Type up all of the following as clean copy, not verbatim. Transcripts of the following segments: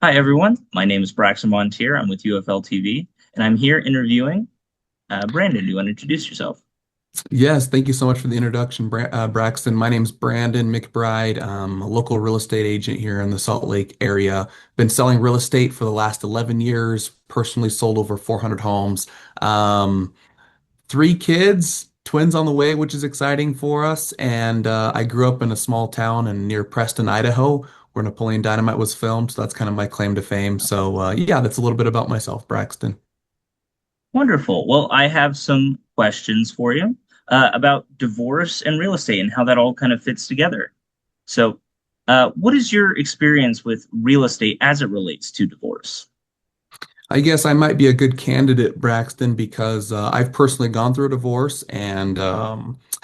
Hi, everyone. My name is Braxton Montier. I'm with UFLTV, and I'm here interviewing Brandon. Do you want to introduce yourself? Yes, thank you so much for the introduction, Braxton. My name's Brandon McBride. I'm a local real estate agent here in the Salt Lake area. Been selling real estate for the last 11 years, personally sold over 400 homes. Um, Three kids, twins on the way, which is exciting for us. And I grew up in a small town near Preston, Idaho, where Napoleon Dynamite was filmed. So that's kind of my claim to fame. So yeah, that's a little bit about myself, Braxton. Wonderful. Well, I have some questions for you about divorce and real estate and how that all kind of fits together. So, what is your experience with real estate as it relates to divorce? I guess I might be a good candidate, Braxton, because I've personally gone through a divorce and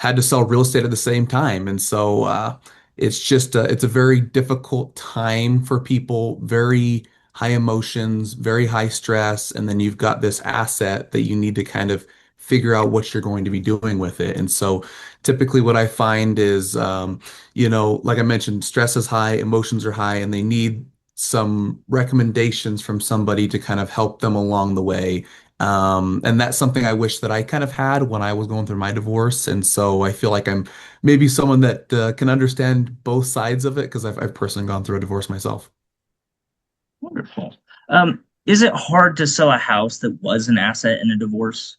had to sell real estate at the same time. And so it's a very difficult time for people, very high emotions, very high stress. And then you've got this asset that you need to kind of figure out what you're going to be doing with it. And so typically what I find is, like I mentioned, stress is high, emotions are high, and they need some recommendations from somebody to kind of help them along the way. And that's something I wish that I kind of had when I was going through my divorce. And so I feel like I'm maybe someone that can understand both sides of it because I've personally gone through a divorce myself. Wonderful. Is it hard to sell a house that was an asset in a divorce?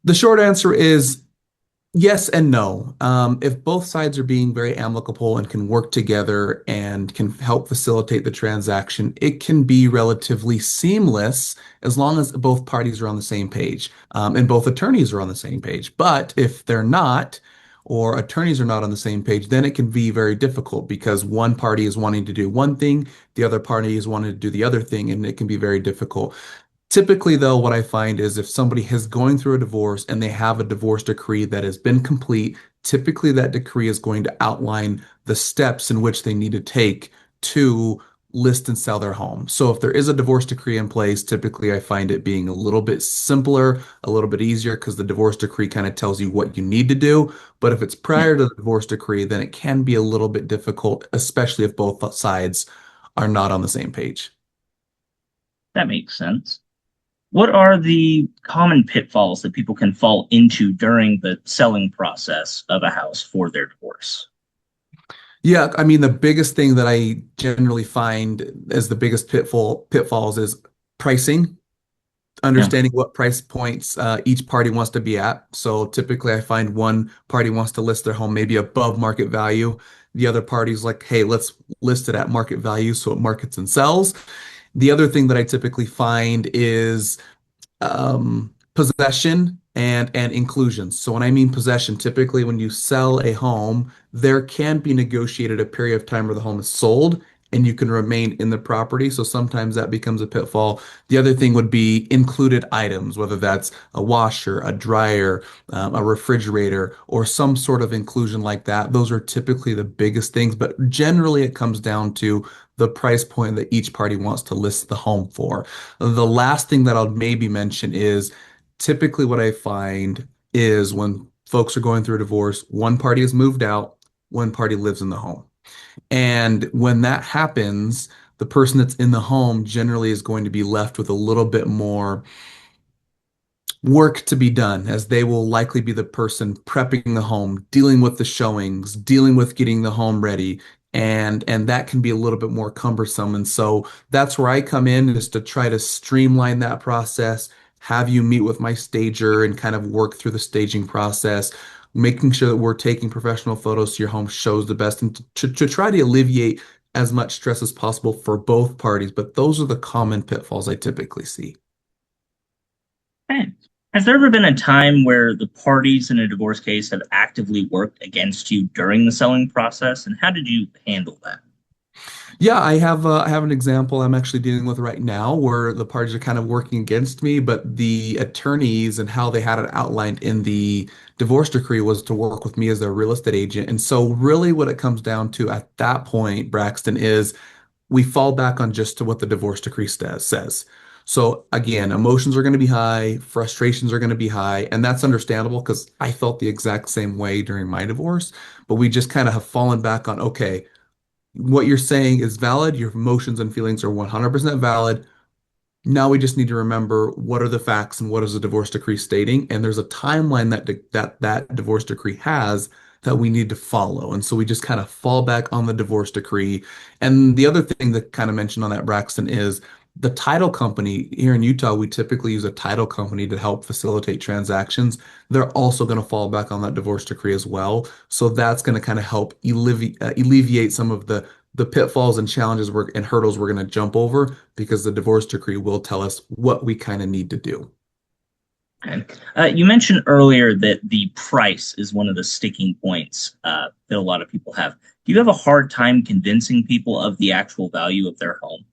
The short answer is yes and no. If both sides are being very amicable and can work together and can help facilitate the transaction, it can be relatively seamless as long as both parties are on the same page, and both attorneys are on the same page. But if they're not, or attorneys are not on the same page, then it can be very difficult because one party is wanting to do one thing, the other party is wanting to do the other thing, and it can be very difficult. Typically, though, what I find is if somebody is going through a divorce and they have a divorce decree that has been complete, typically that decree is going to outline the steps in which they need to take to list and sell their home. So if there is a divorce decree in place, typically I find it being a little bit simpler, a little bit easier because the divorce decree kind of tells you what you need to do. But if it's Hmm, prior to the divorce decree, then it can be a little bit difficult, especially if both sides are not on the same page. that makes sense. What are the common pitfalls that people can fall into during the selling process of a house for their divorce? Yeah, I mean the biggest thing that I generally find as the biggest pitfalls is pricing, Yeah. understanding what price points each party wants to be at. So typically I find one party wants to list their home maybe above market value. The other party's like, hey, let's list it at market value so it markets and sells. The other thing that I typically find is possession and inclusion. So when I mean possession, typically when you sell a home, there can be negotiated a period of time where the home is sold and you can remain in the property. So sometimes that becomes a pitfall. The other thing would be included items, whether that's a washer, a dryer, a refrigerator, or some sort of inclusion like that. Those are typically the biggest things, but generally it comes down to the price point that each party wants to list the home for. The last thing that I'll maybe mention is typically what I find is when folks are going through a divorce, one party has moved out, one party lives in the home. And when that happens, the person that's in the home generally is going to be left with a little bit more work to be done, as they will likely be the person prepping the home, dealing with the showings, dealing with getting the home ready. And that can be a little bit more cumbersome. And so that's where I come in is to try to streamline that process, have you meet with my stager and kind of work through the staging process, making sure that we're taking professional photos so your home shows the best and to try to alleviate as much stress as possible for both parties. But those are the common pitfalls I typically see. Okay. Has there ever been a time where the parties in a divorce case have actively worked against you during the selling process, and how did you handle that? Yeah, I have an example I'm actually dealing with right now where the parties are kind of working against me, but the attorneys and how they had it outlined in the divorce decree was to work with me as their real estate agent. And so really what it comes down to at that point, Braxton, is we fall back on just to what the divorce decree says. So again, emotions are going to be high, frustrations are going to be high, and that's understandable because I felt the exact same way during my divorce, but we just kind of have fallen back on, okay, What you're saying is valid. Your emotions and feelings are 100% valid. Now we just need to remember what are the facts and what is the divorce decree stating, and there's a timeline that divorce decree has that we need to follow. And so we just kind of fall back on the divorce decree. And the other thing that kind of mentioned on that, Braxton, is the title company here in Utah. We typically use a title company to help facilitate transactions. They're also going to fall back on that divorce decree as well. So that's going to kind of help alleviate some of the pitfalls and challenges and hurdles we're going to jump over because the divorce decree will tell us what we kind of need to do. Okay. You mentioned earlier that the price is one of the sticking points that a lot of people have. Do you have a hard time convincing people of the actual value of their home?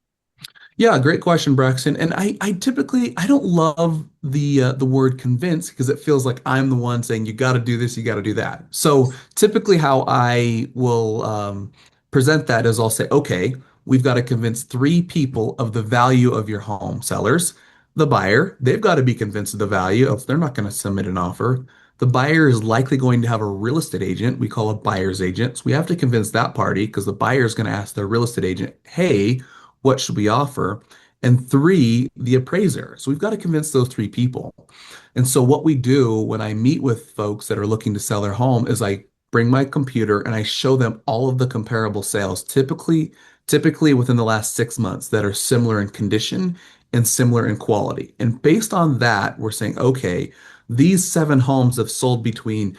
Yeah, great question, Braxton. And I typically I don't love the word convince because it feels like I'm the one saying you got to do this, you got to do that. So typically, how I will present that is I'll say, okay, we've got to convince three people of the value of your home. Sellers, the buyer, they've got to be convinced of the value, else they're not going to submit an offer. The buyer is likely going to have a real estate agent, we call a buyer's agent. So we have to convince that party because the buyer is going to ask their real estate agent, hey, what should we offer? And three, the appraiser. So we've got to convince those three people. And so what we do when I meet with folks that are looking to sell their home is I bring my computer and I show them all of the comparable sales, typically within the last 6 months that are similar in condition and similar in quality. And based on that, we're saying, okay, these 7 homes have sold between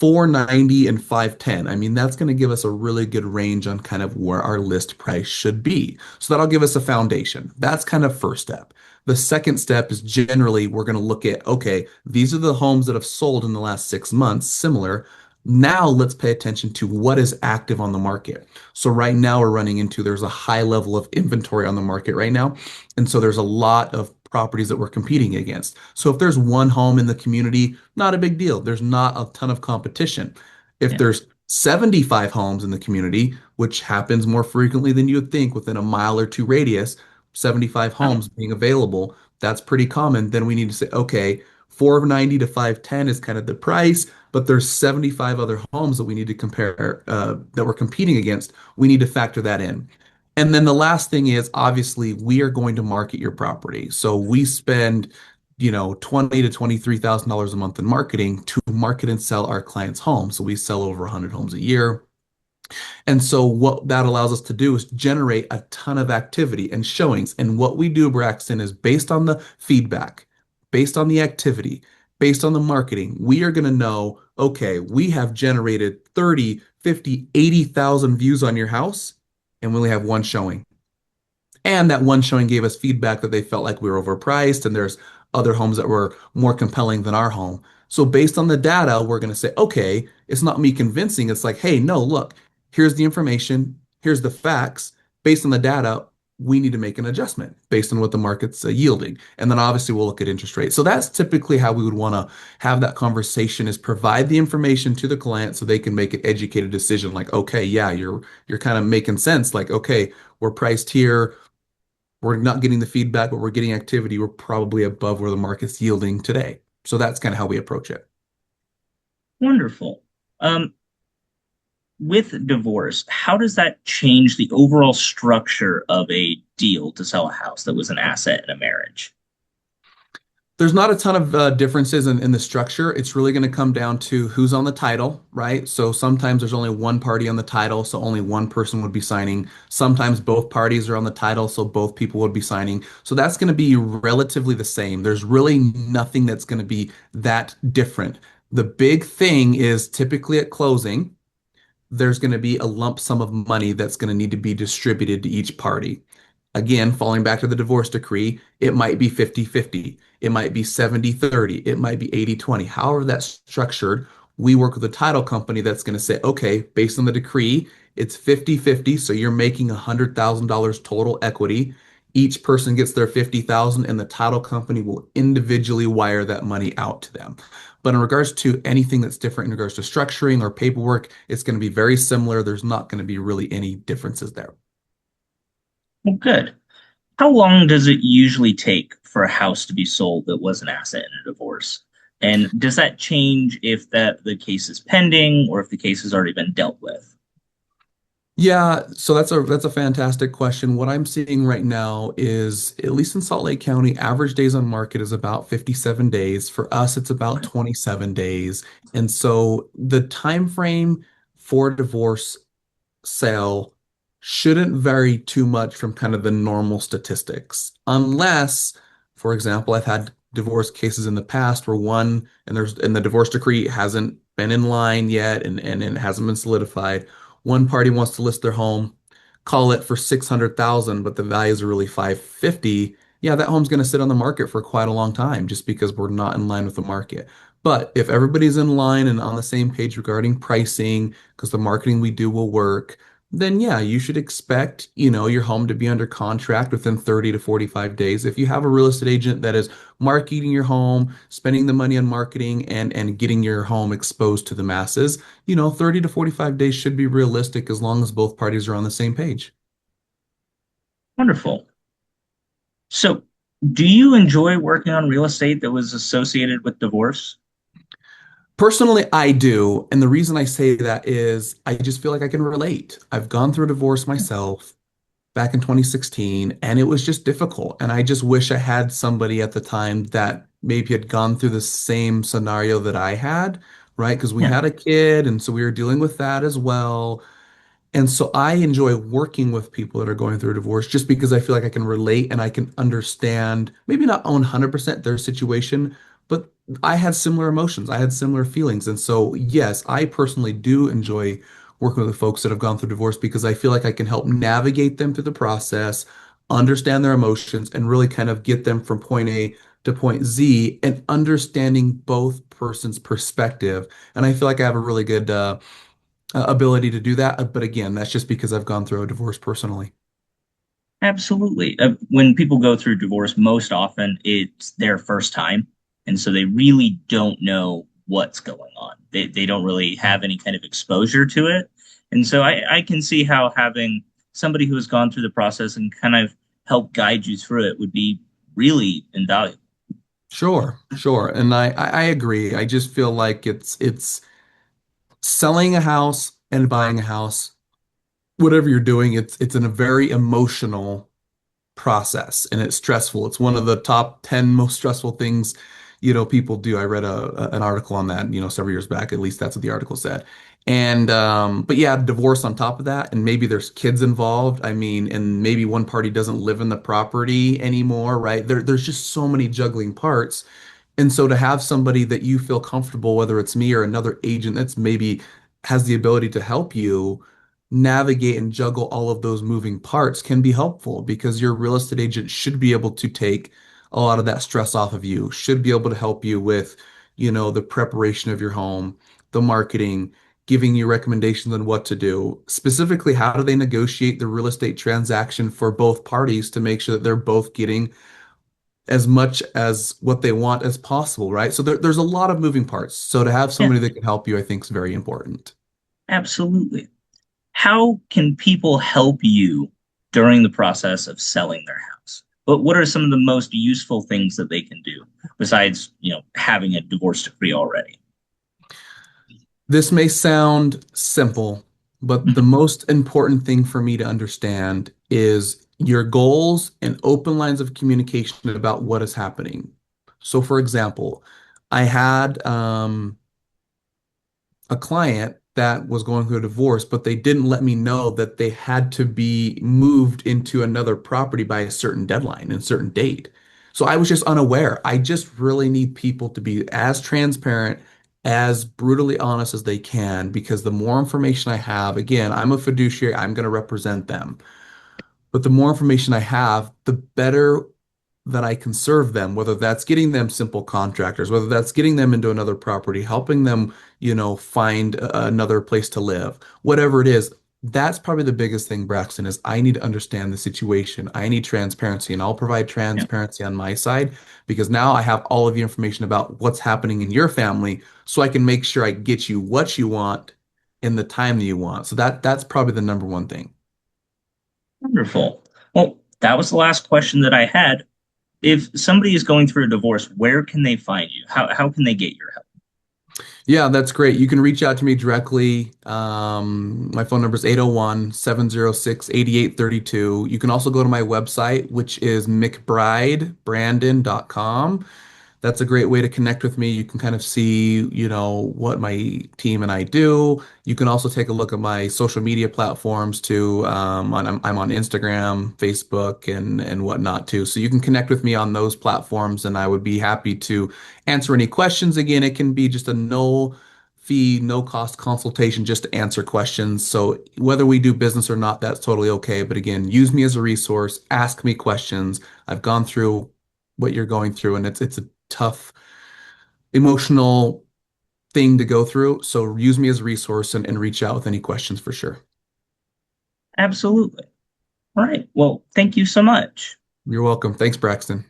490 and 510. I mean, that's going to give us a really good range on kind of where our list price should be. So that'll give us a foundation. That's kind of first step. The second step is generally we're going to look at, okay, these are the homes that have sold in the last 6 months, similar. Now let's pay attention to what is active on the market. So right now we're running into there's a high level of inventory on the market right now. And so there's a lot of properties that we're competing against. So if there's one home in the community, not a big deal. There's not a ton of competition. If Yeah. there's 75 homes in the community, which happens more frequently than you would think within a mile or two radius, 75 Wow. homes being available, that's pretty common. Then we need to say, okay, 490 to 510 is kind of the price, but there's 75 other homes that we need to compare that we're competing against. We need to factor that in. And then the last thing is obviously we are going to market your property. So we spend, 20 to $23,000 a month in marketing to market and sell our clients' homes. So we sell over 100 homes a year. And so what that allows us to do is generate a ton of activity and showings. And what we do, Braxton, is based on the feedback, based on the activity, based on the marketing, we are going to know, okay, we have generated 30, 50, 80,000 views on your house, and we only have one showing. And that one showing gave us feedback that they felt like we were overpriced and there's other homes that were more compelling than our home. So based on the data, we're going to say, okay, it's not me convincing. It's like, hey, no, look, here's the information, here's the facts. Based on the data, we need to make an adjustment based on what the market's yielding. And then obviously we'll look at interest rates. So that's typically how we would want to have that conversation is provide the information to the client so they can make an educated decision like, okay, yeah, you're kind of making sense. Like, okay, we're priced here, we're not getting the feedback, but we're getting activity. We're probably above where the market's yielding today. So that's kind of how we approach it. Wonderful. Um, with divorce, how does that change the overall structure of a deal to sell a house that was an asset in a marriage? There's not a ton of differences in the structure. It's really going to come down to who's on the title, right? So sometimes there's only one party on the title, so only one person would be signing. Sometimes both parties are on the title, so both people would be signing. So that's going to be relatively the same. There's really nothing that's going to be that different. The big thing is typically at closing, there's going to be a lump sum of money that's going to need to be distributed to each party. Again, falling back to the divorce decree, it might be 50-50. It might be 70-30. It might be 80-20. However that's structured, we work with a title company that's going to say, okay, based on the decree, it's 50-50. So you're making $100,000 total equity. Each person gets their 50,000 and the title company will individually wire that money out to them. But in regards to anything that's different in regards to structuring or paperwork, it's going to be very similar. There's not going to be really any differences there. Well, good. How long does it usually take for a house to be sold that was an asset in a divorce? And does that change if that the case is pending or if the case has already been dealt with? Yeah, so that's a fantastic question. What I'm seeing right now is, at least in Salt Lake County, average days on market is about 57 days. For us, it's about 27 days. And so the time frame for divorce sale shouldn't vary too much from kind of the normal statistics, unless, for example, I've had divorce cases in the past where one and the divorce decree hasn't been in line yet and it hasn't been solidified. One party wants to list their home, call it for 600,000, but the values are really 550. Yeah, that home's going to sit on the market for quite a long time just because we're not in line with the market. But if everybody's in line and on the same page regarding pricing, because the marketing we do will work, then yeah, you should expect, your home to be under contract within 30 to 45 days. If you have a real estate agent that is marketing your home, spending the money on marketing and getting your home exposed to the masses, 30 to 45 days should be realistic as long as both parties are on the same page. Wonderful. So, do you enjoy working on real estate that was associated with divorce? Personally, I do. And the reason I say that is I just feel like I can relate. I've gone through a divorce myself back in 2016, and it was just difficult. And I just wish I had somebody at the time that maybe had gone through the same scenario that I had, right? Because we Yeah, had a kid, and so we were dealing with that as well. And so I enjoy working with people that are going through a divorce just because I feel like I can relate and I can understand, maybe not 100% their situation, but I had similar emotions. I had similar feelings. And so, yes, I personally do enjoy working with folks that have gone through divorce because I feel like I can help navigate them through the process, understand their emotions, and really kind of get them from point A to point Z and understanding both persons' perspective. And I feel like I have a really good, ability to do that. But again, that's just because I've gone through a divorce personally. absolutely. When people go through divorce, most often it's their first time, and so they really don't know what's going on. They don't really have any kind of exposure to it, and so I can see how having somebody who has gone through the process and kind of help guide you through it would be really invaluable. Sure, sure. And I agree. I just feel like it's selling a house and buying a house, whatever you're doing, it's in a very emotional process and it's stressful. It's one of the top 10 most stressful things, people do. I read an article on that, several years back. At least that's what the article said. And but yeah, divorce on top of that, and maybe there's kids involved. I mean, and maybe one party doesn't live in the property anymore, right? There's just so many juggling parts. And so to have somebody that you feel comfortable, whether it's me or another agent that's maybe has the ability to help you navigate and juggle all of those moving parts can be helpful because your real estate agent should be able to take a lot of that stress off of you, should be able to help you with, the preparation of your home, the marketing, giving you recommendations on what to do. Specifically, how do they negotiate the real estate transaction for both parties to make sure that they're both getting as much as what they want as possible, right? So there's a lot of moving parts. So to have Yeah, somebody that can help you, I think is very important. absolutely. How can people help you during the process of selling their house? What are some of the most useful things that they can do besides, having a divorce decree already? This may sound simple, but the Mhm. most important thing for me to understand is your goals and open lines of communication about what is happening. So, for example, I had a client that was going through a divorce, but they didn't let me know that they had to be moved into another property by a certain deadline and certain date. So I was just unaware. I just really need people to be as transparent, as brutally honest as they can, because the more information I have, again, I'm a fiduciary, I'm going to represent them. But the more information I have, the better that I can serve them, whether that's getting them simple contractors, whether that's getting them into another property, helping them, find another place to live, whatever it is. That's probably the biggest thing, Braxton, is I need to understand the situation. I need transparency, and I'll provide Yeah, transparency on my side because now I have all of the information about what's happening in your family, so I can make sure I get you what you want in the time that you want. So that's probably the number one thing. wonderful. Well, that was the last question that I had. If somebody is going through a divorce, where can they find you? How can they get your help? Yeah, that's great. You can reach out to me directly. My phone number is 801-706-8832. You can also go to my website, which is mcbridebrandon.com. That's a great way to connect with me. You can kind of see, what my team and I do. You can also take a look at my social media platforms too. I'm on Instagram, Facebook, and whatnot too. So you can connect with me on those platforms, and I would be happy to answer any questions. Again, it can be just a no fee, no cost consultation just to answer questions. So whether we do business or not, that's totally okay. But again, use me as a resource, ask me questions. I've gone through what you're going through, and it's a tough emotional thing to go through. So use me as a resource and reach out with any questions for sure. Absolutely. All right. Well, thank you so much. You're welcome. Thanks, Braxton.